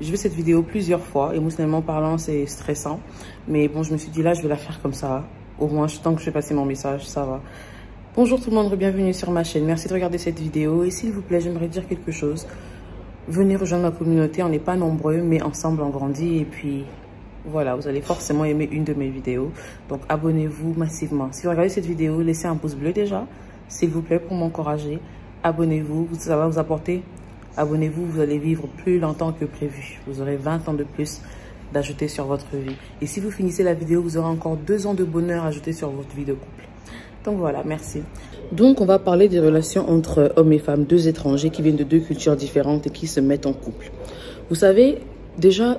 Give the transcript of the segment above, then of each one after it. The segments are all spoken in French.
J'ai vu cette vidéo plusieurs fois. Émotionnellement parlant, c'est stressant. Mais bon, je me suis dit là, je vais la faire comme ça. Au moins, tant que je fais passer mon message, ça va. Bonjour tout le monde, bienvenue sur ma chaîne. Merci de regarder cette vidéo. Et s'il vous plaît, j'aimerais dire quelque chose. Venez rejoindre ma communauté. On n'est pas nombreux, mais ensemble, on grandit. Et puis, voilà, vous allez forcément aimer une de mes vidéos. Donc, abonnez-vous massivement. Si vous regardez cette vidéo, laissez un pouce bleu déjà, s'il vous plaît, pour m'encourager. Abonnez-vous, ça va vous apporter. Abonnez-vous, vous allez vivre plus longtemps que prévu. Vous aurez 20 ans de plus d'ajouter sur votre vie. Et si vous finissez la vidéo, vous aurez encore 2 ans de bonheur ajouté sur votre vie de couple. Donc voilà, merci. Donc on va parler des relations entre hommes et femmes, 2 étrangers qui viennent de 2 cultures différentes et qui se mettent en couple. Vous savez, déjà,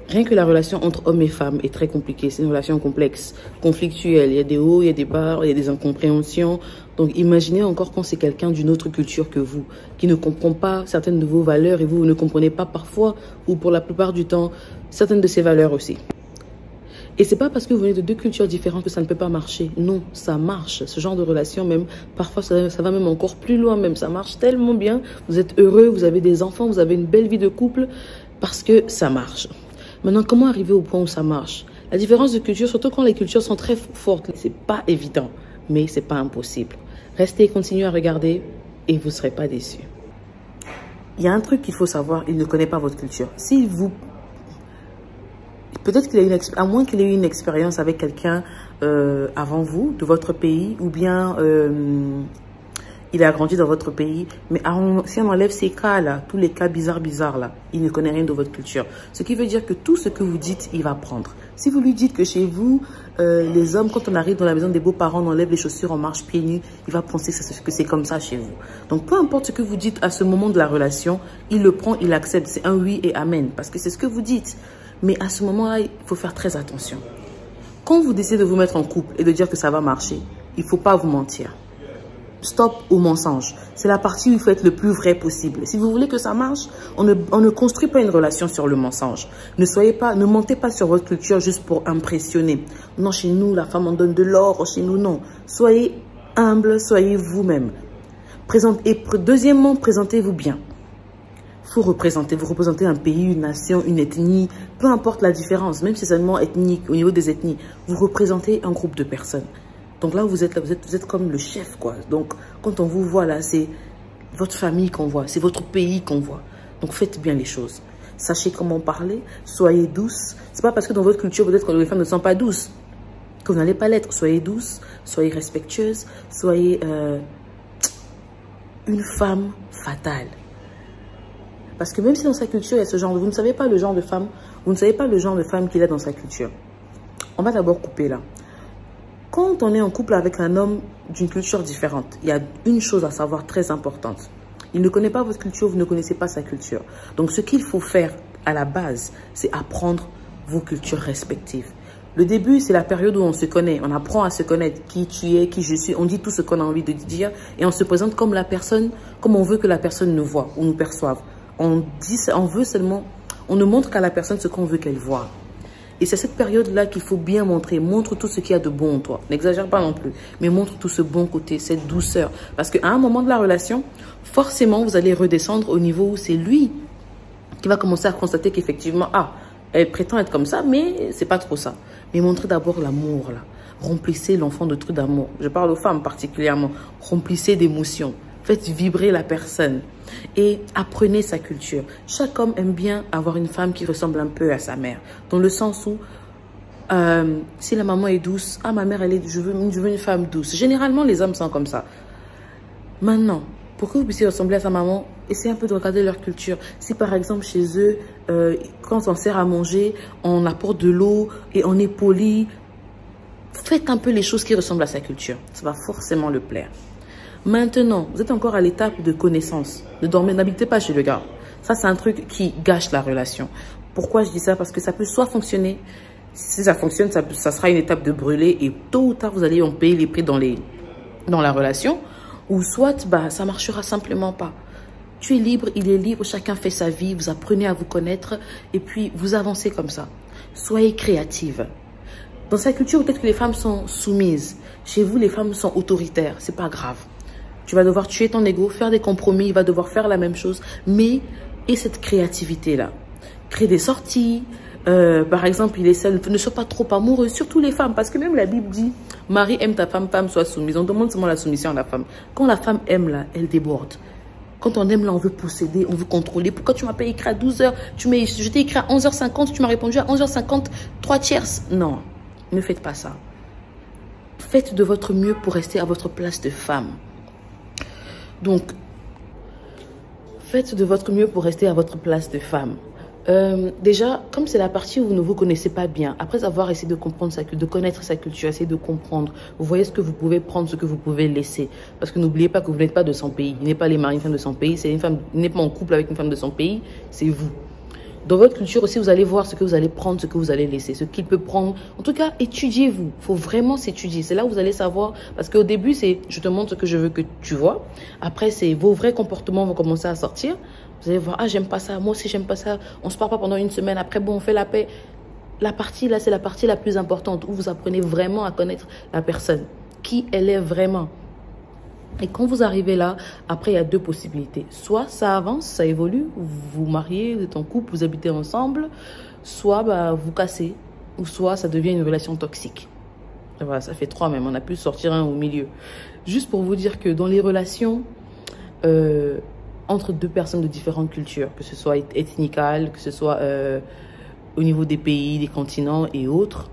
rien que la relation entre hommes et femmes est très compliquée. C'est une relation complexe, conflictuelle. Il y a des hauts, il y a des bas, il y a des incompréhensions. Donc imaginez encore quand c'est quelqu'un d'une autre culture que vous, qui ne comprend pas certaines de vos valeurs et vous ne comprenez pas parfois, ou pour la plupart du temps, certaines de ses valeurs aussi. Et c'est pas parce que vous venez de 2 cultures différentes que ça ne peut pas marcher. Non, ça marche. Ce genre de relation même, parfois ça va même encore plus loin même. Ça marche tellement bien. Vous êtes heureux, vous avez des enfants, vous avez une belle vie de couple parce que ça marche. Maintenant, comment arriver au point où ça marche? La différence de culture, surtout quand les cultures sont très fortes, c'est pas évident, mais c'est pas impossible. Restez, continuez à regarder et vous ne serez pas déçus. Il y a un truc qu'il faut savoir, il ne connaît pas votre culture. Si vous... Peut-être qu'il a à moins qu'il ait eu une expérience avec quelqu'un avant vous, de votre pays, ou bien il a grandi dans votre pays. Mais si on enlève ces cas-là, tous les cas bizarres là, il ne connaît rien de votre culture. Ce qui veut dire que tout ce que vous dites, il va prendre. Si vous lui dites que chez vous, les hommes, quand on arrive dans la maison des beaux-parents, on enlève les chaussures, on marche pieds nus, il va penser que c'est comme ça chez vous. Donc, peu importe ce que vous dites à ce moment de la relation, il le prend, il accepte. C'est un oui et amen, parce que c'est ce que vous dites. Mais à ce moment-là, il faut faire très attention. Quand vous décidez de vous mettre en couple et de dire que ça va marcher, il ne faut pas vous mentir. Stop au mensonge. C'est la partie où il faut être le plus vrai possible. Si vous voulez que ça marche, on ne construit pas une relation sur le mensonge. Ne mentez pas sur votre culture juste pour impressionner. Non, chez nous, la femme, on donne de l'or. Chez nous, non. Soyez humble, soyez vous-même. Et deuxièmement, présentez-vous bien. Vous représentez un pays, une nation, une ethnie, peu importe la différence, même si c'est seulement ethnique, au niveau des ethnies, vous représentez un groupe de personnes. Donc là où vous êtes, vous êtes comme le chef, quoi. Donc quand on vous voit là, c'est votre famille qu'on voit, c'est votre pays qu'on voit. Donc faites bien les choses. Sachez comment parler, soyez douce. C'est pas parce que dans votre culture, peut-être que les femmes ne sont pas douces que vous n'allez pas l'être. Soyez douce, soyez respectueuse, soyez une femme fatale. Parce que même si dans sa culture, il y a ce genre de... Vous ne savez pas le genre de femme, vous ne savez pas le genre de femme qu'il a dans sa culture. On va d'abord couper là. Quand on est en couple avec un homme d'une culture différente, il y a une chose à savoir très importante. Il ne connaît pas votre culture, vous ne connaissez pas sa culture. Donc ce qu'il faut faire à la base, c'est apprendre vos cultures respectives. Le début, c'est la période où on se connaît. On apprend à se connaître, qui tu es, qui je suis. On dit tout ce qu'on a envie de dire et on se présente comme la personne, comme on veut que la personne nous voie ou nous perçoive. On ne montre qu'à la personne ce qu'on veut qu'elle voie. Et c'est cette période-là qu'il faut bien montrer. Montre tout ce qu'il y a de bon en toi. N'exagère pas non plus. Mais montre tout ce bon côté, cette douceur. Parce qu'à un moment de la relation, forcément, vous allez redescendre au niveau où c'est lui qui va commencer à constater qu'effectivement, elle prétend être comme ça, mais c'est pas trop ça. Mais montrez d'abord l'amour, là. Remplissez l'enfant de trucs d'amour. Je parle aux femmes particulièrement. Remplissez d'émotions. Faites vibrer la personne et apprenez sa culture. Chaque homme aime bien avoir une femme qui ressemble un peu à sa mère. Dans le sens où, si la maman est douce, ma mère, je veux une femme douce. Généralement, les hommes sont comme ça. Maintenant, pour que vous puissiez ressembler à sa maman, essayez un peu de regarder leur culture. Si par exemple, chez eux, quand on sert à manger, on apporte de l'eau et on est poli, faites un peu les choses qui ressemblent à sa culture. Ça va forcément le plaire. Maintenant, vous êtes encore à l'étape de connaissance. Ne dormez, n'habitez pas chez le gars. Ça, c'est un truc qui gâche la relation. Pourquoi je dis ça? Parce que ça peut soit fonctionner. Si ça fonctionne, ça sera une étape de brûler et tôt ou tard, vous allez en payer les prix dans la relation. Ou soit, ça marchera simplement pas. Tu es libre, il est libre, chacun fait sa vie. Vous apprenez à vous connaître et puis vous avancez comme ça. Soyez créative. Dans sa culture, peut-être que les femmes sont soumises. Chez vous, les femmes sont autoritaires. C'est pas grave. Tu vas devoir tuer ton ego, faire des compromis, il va devoir faire la même chose, mais et cette créativité-là. crée des sorties. Par exemple, il essaie, ne sois pas trop amoureux, surtout les femmes, parce que même la Bible dit, Marie aime ta femme, femme soit soumise. On demande seulement la soumission à la femme. Quand la femme aime, là, elle déborde. Quand on aime, là, on veut posséder, on veut contrôler. Pourquoi tu m'as pas écrit à 12 h? Je t'ai écrit à 11h50, tu m'as répondu à 11h50, 3/4. Non, ne faites pas ça. Faites de votre mieux pour rester à votre place de femme. Donc, faites de votre mieux pour rester à votre place de femme. Déjà, comme c'est la partie où vous ne vous connaissez pas bien, après avoir essayé de comprendre de connaître sa culture, essayer de comprendre, vous voyez ce que vous pouvez prendre, ce que vous pouvez laisser. Parce que n'oubliez pas que vous n'êtes pas de son pays. Il n'est pas les maris, une femme de son pays. C'est une femme, il n'est pas en couple avec une femme de son pays, c'est vous. Dans votre culture aussi, vous allez voir ce que vous allez prendre, ce que vous allez laisser, ce qu'il peut prendre. En tout cas, étudiez-vous. Il faut vraiment s'étudier. C'est là où vous allez savoir. Parce qu'au début, c'est je te montre ce que je veux que tu vois. Après, c'est vos vrais comportements vont commencer à sortir. Vous allez voir, ah, j'aime pas ça. Moi aussi, j'aime pas ça. On se parle pas pendant une semaine. Après, bon, on fait la paix. La partie là, c'est la partie la plus importante où vous apprenez vraiment à connaître la personne. Qui elle est vraiment. Et quand vous arrivez là, après, il y a deux possibilités. Soit ça avance, ça évolue, vous vous mariez, vous êtes en couple, vous habitez ensemble. Soit bah, vous cassez. Ou soit ça devient une relation toxique. Et voilà, ça fait 3 même. On a pu sortir un au milieu. Juste pour vous dire que dans les relations entre deux personnes de différentes cultures, que ce soit ethnicales, que ce soit au niveau des pays, des continents et autres,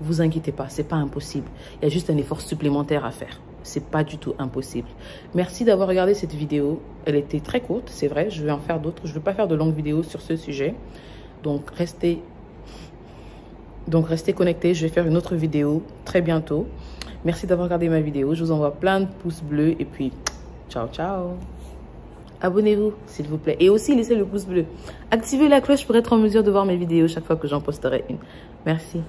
vous inquiétez pas, c'est pas impossible. Il y a juste un effort supplémentaire à faire. C'est pas du tout impossible. Merci d'avoir regardé cette vidéo. Elle était très courte, c'est vrai. Je vais en faire d'autres. Je ne veux pas faire de longues vidéos sur ce sujet. Donc, restez connectés. Je vais faire une autre vidéo très bientôt. Merci d'avoir regardé ma vidéo. Je vous envoie plein de pouces bleus. Et puis, ciao, ciao. Abonnez-vous, s'il vous plaît. Et aussi, laissez le pouce bleu. Activez la cloche pour être en mesure de voir mes vidéos chaque fois que j'en posterai une. Merci.